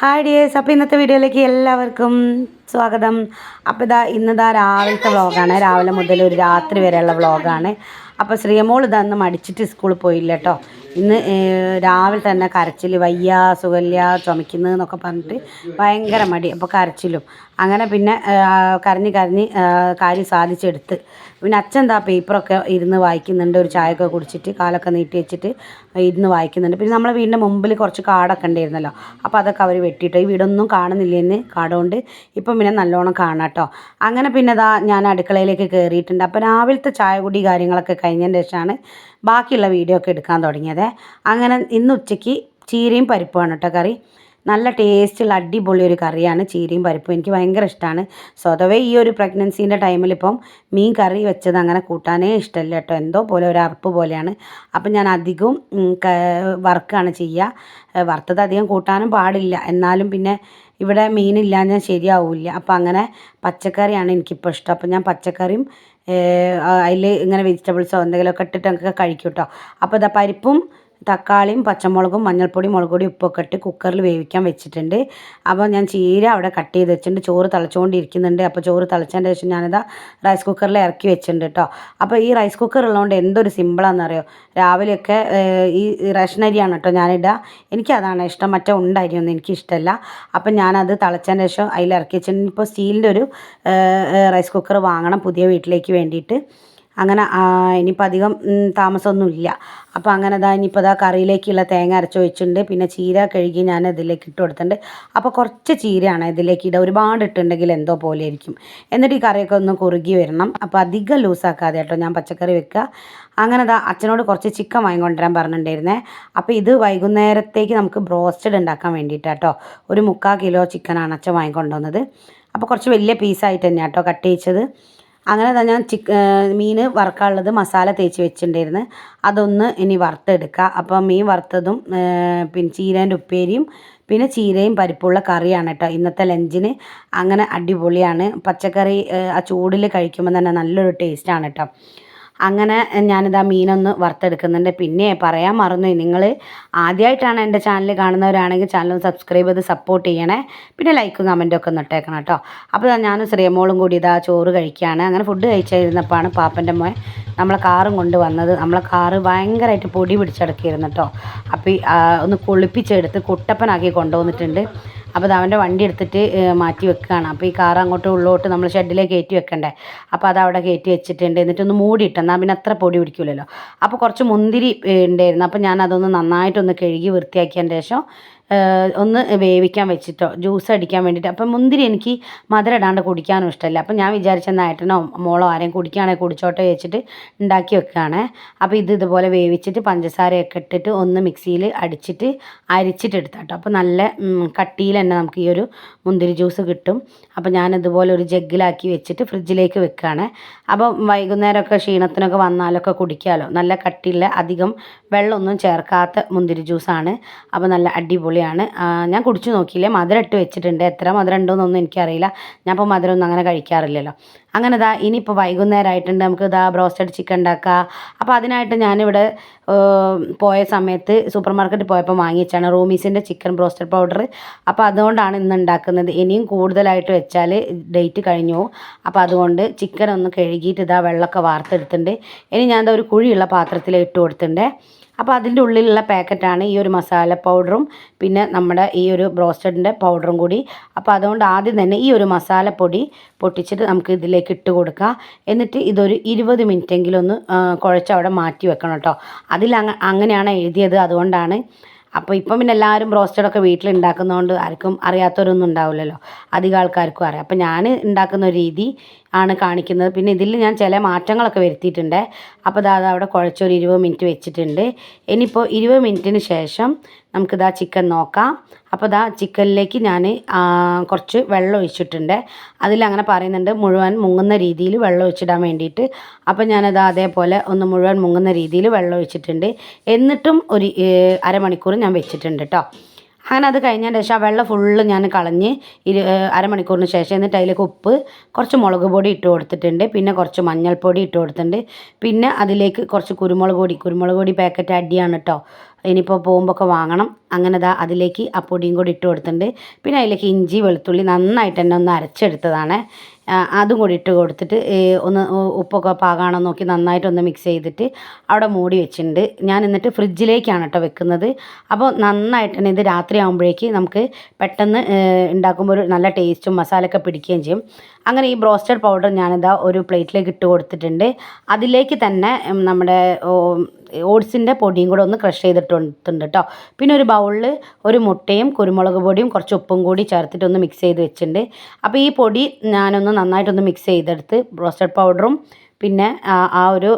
Hi dears, അപ്പോൾ ഇന്നത്തെ വീഡിയോയിലേക്ക് എല്ലാവർക്കും സ്വാഗതം. അപ്പോൾ ഇന്നിതാ രാവിലത്തെ വ്ളോഗാണ്. രാവിലെ മുതൽ ഒരു രാത്രി വരെയുള്ള വ്ളോഗാണ്. അപ്പോൾ ശ്രീമോൾ ഇതൊന്ന് മടിച്ചിട്ട് സ്കൂളിൽ പോയില്ല കേട്ടോ. ഇന്ന് രാവിലെ തന്നെ കരച്ചിൽ, വയ്യ, സുഖമില്ല, ചുമക്കുന്നു എന്നൊക്കെ പറഞ്ഞിട്ട് ഭയങ്കര മടി. അപ്പോൾ കരച്ചിലും അങ്ങനെ പിന്നെ കരഞ്ഞ് കാര്യം സാധിച്ചെടുത്ത്. പിന്നെ അച്ഛൻ എന്താ പേപ്പറൊക്കെ ഇരുന്ന് വായിക്കുന്നുണ്ട്, ഒരു ചായയൊക്കെ കുടിച്ചിട്ട് കാലൊക്കെ നീട്ടി വെച്ചിട്ട് ഇരുന്ന് വായിക്കുന്നുണ്ട്. പിന്നെ നമ്മളെ വീടിൻ്റെ മുമ്പിൽ കുറച്ച് കാടൊക്കെ ഉണ്ടായിരുന്നല്ലോ, അപ്പോൾ അതൊക്കെ അവർ വെട്ടിയിട്ടോ. ഈ വീടൊന്നും കാണുന്നില്ലെന്ന് കാടുകൊണ്ട് ഇപ്പം പിന്നെ നല്ലോണം കാണാം കേട്ടോ. അങ്ങനെ പിന്നെ ഞാൻ അടുക്കളയിലേക്ക് കയറിയിട്ടുണ്ട്. അപ്പോൾ രാവിലത്തെ ചായ കുടി കാര്യങ്ങളൊക്കെ കഴിഞ്ഞതിന് ശേഷമാണ് ബാക്കിയുള്ള വീഡിയോ ഒക്കെ എടുക്കാൻ തുടങ്ങിയത്. അങ്ങനെ ഇന്ന് ഉച്ചയ്ക്ക് ചീരയും പരിപ്പുമാണ് കേട്ടോ കറി. നല്ല ടേസ്റ്റുള്ള അടിപൊളി ഒരു കറിയാണ് ചീരയും പരിപ്പും. എനിക്ക് ഭയങ്കര ഇഷ്ടമാണ്. സ്വതവേ ഈ ഒരു പ്രഗ്നൻസീൻ്റെ ടൈമിലിപ്പം മീൻ കറി വെച്ചത് അങ്ങനെ കൂട്ടാനേ ഇഷ്ടമല്ല കേട്ടോ. എന്തോ പോലെ ഒരു അറപ്പ് പോലെയാണ്. അപ്പം ഞാൻ അധികവും വറുക്കാണ് ചെയ്യുക. വറുത്തത് അധികം കൂട്ടാനും പാടില്ല, എന്നാലും പിന്നെ ഇവിടെ മീനില്ലാഞ്ഞാൽ ശരിയാവില്ല. അപ്പം അങ്ങനെ പച്ചക്കറിയാണ് എനിക്കിപ്പോൾ ഇഷ്ടം. അപ്പം ഞാൻ പച്ചക്കറിയും അതിൽ ഇങ്ങനെ വെജിറ്റബിൾസോ എന്തെങ്കിലുമൊക്കെ ഇട്ടിട്ടൊക്കെ കഴിക്കും കേട്ടോ. അപ്പോൾ പരിപ്പും തക്കാളിയും പച്ചമുളകും മഞ്ഞൾപ്പൊടി, മുളക് പൊടി, ഉപ്പൊക്കെ ഇട്ട് കുക്കറിൽ വേവിക്കാൻ വെച്ചിട്ടുണ്ട്. അപ്പോൾ ഞാൻ ചീര അവിടെ കട്ട് ചെയ്ത് വെച്ചിട്ടുണ്ട്. ചോറ് തിളച്ചുകൊണ്ടിരിക്കുന്നുണ്ട്. അപ്പോൾ ചോറ് തിളച്ചതിൻ്റെ ശേഷം ഞാനിതാ റൈസ് കുക്കറിൽ ഇറക്കി വെച്ചിട്ടുണ്ട് കേട്ടോ. അപ്പോൾ ഈ റൈസ് കുക്കർ ഉള്ളതുകൊണ്ട് എന്തൊരു സിമ്പിളാണെന്നറിയോ. രാവിലെയൊക്കെ ഈ റേഷനരിയാണ് കേട്ടോ ഞാനിടുക. എനിക്കതാണ് ഇഷ്ടം, മറ്റേ അരിയൊന്നും എനിക്കിഷ്ടമല്ല. അപ്പം ഞാനത് തിളച്ചതിന് ശേഷം അതിൽ ഇറക്കി വെച്ചിട്ടുണ്ട്. ഇപ്പോൾ സ്റ്റീലിൻ്റെ ഒരു റൈസ് കുക്കർ വാങ്ങണം പുതിയ വീട്ടിലേക്ക് വേണ്ടിയിട്ട്. അങ്ങനെ ഇനിയിപ്പോൾ അധികം താമസമൊന്നുമില്ല. അപ്പോൾ അങ്ങനെ ഇനിയിപ്പോൾ കറിയിലേക്കുള്ള തേങ്ങ അരച്ച് വെച്ചിട്ടുണ്ട്. പിന്നെ ചീര കഴുകി ഞാൻ ഇതിലേക്ക് ഇട്ട് കൊടുത്തിട്ടുണ്ട്. അപ്പോൾ കുറച്ച് ചീരയാണ് ഇതിലേക്ക് ഇടുക. ഒരുപാട് ഇട്ടുണ്ടെങ്കിൽ എന്തോ പോലെ ആയിരിക്കും. എന്നിട്ട് ഈ കറിയൊക്കെ ഒന്ന് കുറുകി വരണം. അപ്പോൾ അധികം ലൂസാക്കാതെ കേട്ടോ ഞാൻ പച്ചക്കറി വെക്കുക. അങ്ങനെ അച്ഛനോട് കുറച്ച് ചിക്കൻ വാങ്ങിക്കൊണ്ടുവരാൻ പറഞ്ഞിട്ടുണ്ടായിരുന്നേ. അപ്പോൾ ഇത് വൈകുന്നേരത്തേക്ക് നമുക്ക് ബ്രോസ്റ്റഡ് ഉണ്ടാക്കാൻ വേണ്ടിയിട്ടാണ് കേട്ടോ. ഒരു 3/4 കിലോ ചിക്കനാണ് അച്ഛൻ വാങ്ങിക്കൊണ്ടുവന്നത്. അപ്പോൾ കുറച്ച് വലിയ പീസായിട്ട് തന്നെയാണ് കേട്ടോ കട്ട് ചെയ്തത്. അങ്ങനെ ഞാൻ മീൻ വറുക്കാനുള്ളത് മസാല തേച്ച് വെച്ചിട്ടുണ്ടായിരുന്നു. അതൊന്ന് ഇനി വറുത്തെടുക്കുക. അപ്പം മീൻ വറുത്തതും പിന്നെ ചീരേൻ്റെ ഉപ്പേരിയും പിന്നെ ചീരയും പരിപ്പുള്ള കറിയാണ് കേട്ടോ ഇന്നത്തെ ലഞ്ചിന്. അങ്ങനെ അടിപൊളിയാണ്. പച്ചക്കറി ആ ചൂടിൽ കഴിക്കുമ്പോൾ തന്നെ നല്ലൊരു ടേസ്റ്റാണ് കേട്ടോ. അങ്ങനെ ഞാനിതാ മീനൊന്ന് വറുത്തെടുക്കുന്നുണ്ട്. പിന്നെ പറയാൻ മറന്നു, നിങ്ങൾ ആദ്യമായിട്ടാണ് എൻ്റെ ചാനൽ കാണുന്നവരാണെങ്കിൽ ചാനൽ സബ്സ്ക്രൈബ് ചെയ്ത് സപ്പോർട്ട് ചെയ്യണേ. പിന്നെ ലൈക്കും കമൻറ്റും ഒക്കെ ഒന്ന് ഇട്ടേക്കണം കേട്ടോ. അപ്പോൾ ഞാനും ശ്രീമോളും കൂടി ചോറ് കഴിക്കുകയാണ്. അങ്ങനെ ഫുഡ് കഴിച്ചിരുന്നപ്പോഴാണ് പാപ്പൻ്റെ മോൻ നമ്മളെ കാറും കൊണ്ട് വന്നത്. നമ്മളെ കാറ് ഭയങ്കരമായിട്ട് പൊടി പിടിച്ചടക്കിയിരുന്നു കേട്ടോ. അപ്പോൾ ഒന്ന് കുളിപ്പിച്ചെടുത്ത് കുട്ടപ്പനാക്കി കൊണ്ടുവന്നിട്ടുണ്ട്. അപ്പോൾ അവൻ്റെ വണ്ടി എടുത്തിട്ട് മാറ്റി വെക്കുകയാണ്. അപ്പോൾ ഈ കാർ അങ്ങോട്ട് ഉള്ളോട്ട് നമ്മൾ ഷെഡിലേക്ക് കയറ്റി വെക്കണ്ടേ. അപ്പോൾ അതവിടെ കയറ്റി വെച്ചിട്ടുണ്ട്. എന്നിട്ടൊന്ന് മൂടിയിട്ട് എന്നാൽ പിന്നെ അത്ര പൊടി പിടിക്കില്ലല്ലോ. അപ്പോൾ കുറച്ച് മുന്തിരി ഉണ്ടായിരുന്നു. അപ്പോൾ ഞാൻ അതൊന്ന് നന്നായിട്ടൊന്ന് കഴുകി വൃത്തിയാക്കിയതിന് ശേഷം ഒന്ന് വേവിക്കാൻ വെച്ചിട്ടോ ജ്യൂസ് അടിക്കാൻ വേണ്ടിയിട്ട്. അപ്പം മുന്തിരി എനിക്ക് മധുരം ഇടാണ്ട് കുടിക്കാനും ഇഷ്ടമല്ല. അപ്പം ഞാൻ വിചാരിച്ചെന്നാൽ ഏട്ടനോ മോളോ ആരെയും കുടിക്കുകയാണെങ്കിൽ കുടിച്ചോട്ടെ വെച്ചിട്ട് ഉണ്ടാക്കി വെക്കുകയാണ്. അപ്പോൾ ഇതുപോലെ വേവിച്ചിട്ട് പഞ്ചസാരയൊക്കെ ഇട്ടിട്ട് ഒന്ന് മിക്സിയിൽ അടിച്ചിട്ട് അരിച്ചിട്ട് എടുത്താട്ടോ. അപ്പോൾ നല്ല കട്ടിയിൽ തന്നെ നമുക്ക് ഈ ഒരു മുന്തിരി ജ്യൂസ് കിട്ടും. അപ്പോൾ ഞാനിതുപോലെ ഒരു ജഗ്ഗിലാക്കി വെച്ചിട്ട് ഫ്രിഡ്ജിലേക്ക് വെക്കുകയാണ്. അപ്പോൾ വൈകുന്നേരമൊക്കെ ക്ഷീണത്തിനൊക്കെ വന്നാലൊക്കെ കുടിക്കാമല്ലോ. നല്ല കട്ടിയുള്ള അധികം വെള്ളമൊന്നും ചേർക്കാത്ത മുന്തിരി ജ്യൂസാണ്. അപ്പോൾ നല്ല അടിപൊളി. ഞാൻ കുടിച്ചു നോക്കിയില്ലേ, മധുരം ഇട്ട് വെച്ചിട്ടുണ്ട്. എത്ര മധുരം ഉണ്ടോയെന്നൊന്നും എനിക്കറിയില്ല. ഞാൻ ഇപ്പോൾ മധുരമൊന്നും അങ്ങനെ കഴിക്കാറില്ലല്ലോ. അങ്ങനെ ഇനിയിപ്പോൾ വൈകുന്നേരമായിട്ടുണ്ട്. നമുക്ക് ബ്രോസ്റ്റഡ് ചിക്കൻ ഉണ്ടാക്കാം. അപ്പോൾ അതിനായിട്ട് ഞാനിവിടെ പോയ സമയത്ത് സൂപ്പർ മാർക്കറ്റിൽ പോയപ്പോൾ വാങ്ങിച്ചാണ് റൂമീസിൻ്റെ ചിക്കൻ ബ്രോസ്റ്റഡ് പൗഡർ. അപ്പോൾ അതുകൊണ്ടാണ് ഇന്ന് ഉണ്ടാക്കുന്നത്. ഇനിയും കൂടുതലായിട്ട് വെച്ചാൽ ഡേറ്റ് കഴിഞ്ഞു പോകും. അപ്പോൾ അതുകൊണ്ട് ചിക്കൻ ഒന്ന് കഴുകിയിട്ട് വെള്ളമൊക്കെ വാർത്തെടുത്തിട്ടുണ്ട്. ഇനി ഞാൻ ഒരു കുഴിയുള്ള പാത്രത്തിൽ ഇട്ട് കൊടുത്തിട്ടുണ്ട്. അപ്പോൾ അതിൻ്റെ ഉള്ളിലുള്ള പാക്കറ്റാണ് ഈ ഒരു മസാല പൗഡറും പിന്നെ നമ്മുടെ ഈ ഒരു ബ്രോസ്റ്റഡിൻ്റെ പൗഡറും കൂടി. അപ്പോൾ അതുകൊണ്ട് ആദ്യം തന്നെ ഈ ഒരു മസാലപ്പൊടി പൊട്ടിച്ചിട്ട് നമുക്ക് ഇതിലേക്ക് ഇട്ട് കൊടുക്കാം. എന്നിട്ട് ഇതൊരു 20 മിനിറ്റെങ്കിലും ഒന്ന് കുഴച്ച് അവിടെ മാറ്റി വെക്കണം കേട്ടോ. അങ്ങനെയാണ് എഴുതിയത്, അതുകൊണ്ടാണ്. അപ്പോൾ ഇപ്പം പിന്നെ എല്ലാവരും ബ്രോസ്റ്റഡൊക്കെ വീട്ടിലുണ്ടാക്കുന്നതുകൊണ്ട് ആർക്കും അറിയാത്തവരൊന്നും ഉണ്ടാവില്ലല്ലോ, അധികം ആൾക്കാർക്കും അറിയാം. അപ്പോൾ ഞാൻ ഉണ്ടാക്കുന്ന രീതി ആണ് കാണിക്കുന്നത്. പിന്നെ ഇതിൽ ഞാൻ ചില മാറ്റങ്ങളൊക്കെ വരുത്തിയിട്ടുണ്ട്. അപ്പോൾ അവിടെ കുഴച്ചൊരു 20 മിനിറ്റ് വെച്ചിട്ടുണ്ട്. ഇനിയിപ്പോൾ 20 മിനിറ്റിന് ശേഷം നമുക്കിതാ ചിക്കൻ നോക്കാം. അപ്പോൾ ചിക്കനിലേക്ക് ഞാൻ കുറച്ച് വെള്ളം ഒഴിച്ചിട്ടുണ്ട്. അതിലങ്ങനെ പറയുന്നുണ്ട് മുഴുവൻ മുങ്ങുന്ന രീതിയിൽ വെള്ളം ഒഴിച്ചിടാൻ വേണ്ടിയിട്ട്. അപ്പോൾ ഞാനത് അതേപോലെ ഒന്ന് മുഴുവൻ മുങ്ങുന്ന രീതിയിൽ വെള്ളം ഒഴിച്ചിട്ടുണ്ട്. എന്നിട്ടും ഒരു അരമണിക്കൂർ ഞാൻ വെച്ചിട്ടുണ്ട് കേട്ടോ. അങ്ങനെ അത് കഴിഞ്ഞതിന് ശേഷം ആ വെള്ളം ഫുള്ള് ഞാൻ കളഞ്ഞ് അരമണിക്കൂറിന് ശേഷം എന്നിട്ട് അതിലേക്ക് ഉപ്പ്, കുറച്ച് മുളക് പൊടി ഇട്ട് കൊടുത്തിട്ടുണ്ട്. പിന്നെ കുറച്ച് മഞ്ഞൾപ്പൊടി ഇട്ട് കൊടുത്തിട്ടുണ്ട്. പിന്നെ അതിലേക്ക് കുറച്ച് കുരുമുളക് പൊടി പാക്കറ്റ് അടിയാണ് കേട്ടോ. ഇനിയിപ്പോൾ പോകുമ്പോൾ ഒക്കെ വാങ്ങണം. അങ്ങനെ ദാ അതിലേക്ക് ആ പൊടിയും കൂടി ഇട്ട് കൊടുത്തിട്ടുണ്ട്. പിന്നെ അതിലേക്ക് ഇഞ്ചി വെളുത്തുള്ളി നന്നായിട്ട് തന്നെ ഒന്ന് അരച്ചെടുത്തതാണ്. അതും കൂടി ഇട്ട് കൊടുത്തിട്ട് ഒന്ന് ഉപ്പൊക്കെ പാകമാണോ നോക്കി നന്നായിട്ടൊന്ന് മിക്സ് ചെയ്തിട്ട് അവിടെ മൂടി വെച്ചിട്ടുണ്ട്. ഞാൻ എന്നിട്ട് ഫ്രിഡ്ജിലേക്കാണ് കേട്ടോ വെക്കുന്നത്. അപ്പോൾ നന്നായിട്ട് തന്നെ ഇത് രാത്രി ആകുമ്പോഴേക്ക് നമുക്ക് പെട്ടെന്ന് ഉണ്ടാക്കുമ്പോൾ ഒരു നല്ല ടേസ്റ്റും മസാലയൊക്കെ പിടിക്കുകയും ചെയ്യും. അങ്ങനെ ഈ ബ്രോസ്റ്റഡ് പൗഡർ ഞാനിതാ ഒരു പ്ലേറ്റിലേക്ക് ഇട്ട് കൊടുത്തിട്ടുണ്ട്. അതിലേക്ക് തന്നെ നമ്മുടെ ഓട്സിൻ്റെ പൊടിയും കൂടെ ഒന്ന് ക്രഷ് ചെയ്തിട്ടുണ്ട് കേട്ടോ. പിന്നെ ഒരു ബൗളിൽ ഒരു മുട്ടയും കുരുമുളക് പൊടിയും കുറച്ച് ഉപ്പും കൂടി ചേർത്തിട്ടൊന്ന് മിക്സ് ചെയ്ത് വെച്ചിട്ടുണ്ട്. അപ്പോൾ ഈ പൊടി ഞാനൊന്ന് നന്നായിട്ടൊന്ന് മിക്സ് ചെയ്തെടുത്ത് ബ്രോസ്റ്റഡ് പൗഡറും പിന്നെ ആ ഒരു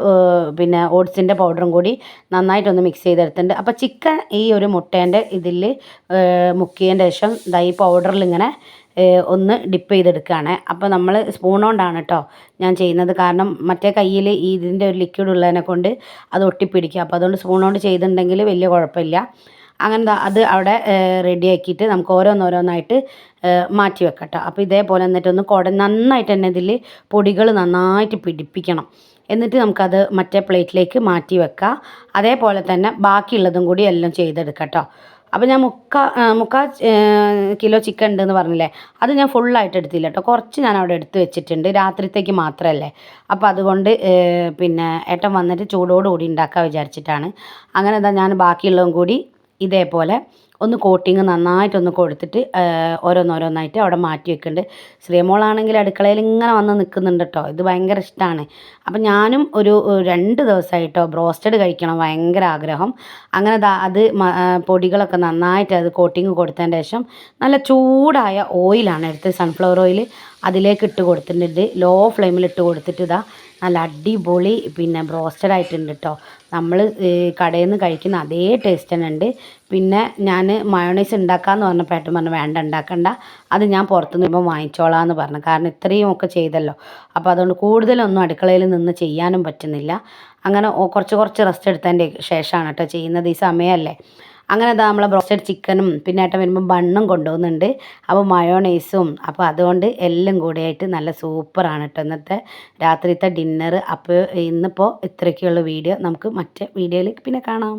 പിന്നെ ഓട്സിൻ്റെ പൗഡറും കൂടി നന്നായിട്ടൊന്ന് മിക്സ് ചെയ്തെടുത്തിട്ടുണ്ട്. അപ്പോൾ ചിക്കൻ ഈ ഒരു മുട്ടേൻ്റെ ഇതിൽ മുക്കിയതിൻ്റെ ശേഷം ദാ ഈ പൗഡറിൽ ഇങ്ങനെ ഒന്ന് ഡിപ്പ് ചെയ്തെടുക്കുകയാണ്. അപ്പോൾ നമ്മൾ സ്പൂൺ കൊണ്ടാണ് കേട്ടോ ഞാൻ ചെയ്യുന്നത്. കാരണം മറ്റേ കയ്യിൽ ഇതിൻ്റെ ഒരു ലിക്വിഡ് ഉള്ളതിനെ കൊണ്ട് അത് ഒട്ടിപ്പിടിക്കുക. അപ്പോൾ അതുകൊണ്ട് സ്പൂൺ കൊണ്ട് ചെയ്തിട്ടുണ്ടെങ്കിൽ വലിയ കുഴപ്പമില്ല. അങ്ങനെ അത് അവിടെ റെഡിയാക്കിയിട്ട് നമുക്ക് ഓരോന്നോരോന്നായിട്ട് മാറ്റി വെക്കാം കേട്ടോ. അപ്പോൾ ഇതേപോലെ എന്നിട്ടൊന്ന് നന്നായിട്ട് തന്നെ ഇതിൽ പൊടികൾ നന്നായിട്ട് പിടിപ്പിക്കണം. എന്നിട്ട് നമുക്കത് മറ്റേ പ്ലേറ്റിലേക്ക് മാറ്റി വെക്കാം. അതേപോലെ തന്നെ ബാക്കിയുള്ളതും കൂടി എല്ലാം ചെയ്തെടുക്കാം കേട്ടോ. അപ്പോൾ ഞാൻ മുക്കാൽ കിലോ ചിക്കൻ ഉണ്ടെന്ന് പറഞ്ഞില്ലേ, അത് ഞാൻ ഫുള്ളായിട്ട് എടുത്തില്ല കേട്ടോ. കുറച്ച് ഞാൻ അവിടെ എടുത്ത് വെച്ചിട്ടുണ്ട്, രാത്രിത്തേക്ക് മാത്രമല്ലേ. അപ്പോൾ അതുകൊണ്ട് പിന്നെ ഏട്ടൻ വന്നിട്ട് ചൂടോടുകൂടി ഉണ്ടാക്കാൻ വിചാരിച്ചിട്ടാണ്. അങ്ങനെ എന്താ ഞാൻ ബാക്കിയുള്ളതും കൂടി ഇതേപോലെ ഒന്ന് കോട്ടിങ് നന്നായിട്ടൊന്ന് കൊടുത്തിട്ട് ഓരോന്നോരോന്നായിട്ട് അവിടെ മാറ്റി വെക്കുന്നുണ്ട്. ശ്രീമോളാണെങ്കിൽ അടുക്കളയിൽ ഇങ്ങനെ വന്ന് നിൽക്കുന്നുണ്ട് കേട്ടോ. ഇത് ഭയങ്കര ഇഷ്ടമാണ്. അപ്പം ഞാനും ഒരു 2 ദിവസമായിട്ടോ ബ്രോസ്റ്റഡ് കഴിക്കണം ഭയങ്കര ആഗ്രഹം. അങ്ങനെ അത് പൊടികളൊക്കെ നന്നായിട്ട് അത് കോട്ടിങ് കൊടുത്തതിൻ്റെ ശേഷം നല്ല ചൂടായ ഓയിലാണ് എടുത്ത് സൺഫ്ലവർ ഓയിൽ അതിലേക്ക് ഇട്ട് കൊടുത്തിട്ടുണ്ട്. ലോ ഫ്ലെയിമിൽ ഇട്ട് കൊടുത്തിട്ട് ഇതാ നല്ല അടിപൊളി പിന്നെ ബ്രോസ്റ്റഡ് ആയിട്ടുണ്ട് കേട്ടോ. നമ്മൾ കടയിൽ നിന്ന് കഴിക്കുന്ന അതേ ടേസ്റ്റ് തന്നെ ഉണ്ട്. പിന്നെ ഞാൻ മയോണൈസ് ഉണ്ടാക്കാമെന്ന് പറഞ്ഞപ്പോൾ ഏട്ടൻ പറഞ്ഞു വേണ്ട ഉണ്ടാക്കണ്ട, അത് ഞാൻ പുറത്തുനിന്ന് വരുമ്പോൾ വാങ്ങിച്ചോളാം എന്ന് പറഞ്ഞു. കാരണം ഇത്രയും ഒക്കെ ചെയ്തല്ലോ. അപ്പോൾ അതുകൊണ്ട് കൂടുതലൊന്നും അടുക്കളയിൽ നിന്ന് ചെയ്യാനും പറ്റുന്നില്ല. അങ്ങനെ കുറച്ച് റെസ്റ്റ് എടുത്തതിൻ്റെ ശേഷമാണ് കേട്ടോ ചെയ്യുന്നത്. ഈ സമയമല്ലേ. അങ്ങനെ അതാ നമ്മളെ ബ്രോസ്റ്റഡ് ചിക്കനും പിന്നെ ഏട്ടൻ വരുമ്പോൾ ബണ്ണും കൊണ്ടുപോകുന്നുണ്ട്. അപ്പോൾ മയോണൈസും. അപ്പോൾ അതുകൊണ്ട് എല്ലാം കൂടിയായിട്ട് നല്ല സൂപ്പറാണ് കേട്ടോ ഇന്നത്തെ രാത്രിത്തെ ഡിന്നർ. അപ്പോൾ ഇന്നിപ്പോൾ ഇത്രയൊക്കെയുള്ള വീഡിയോ. നമുക്ക് മറ്റേ വീഡിയോയിൽ പിന്നെ കാണാം.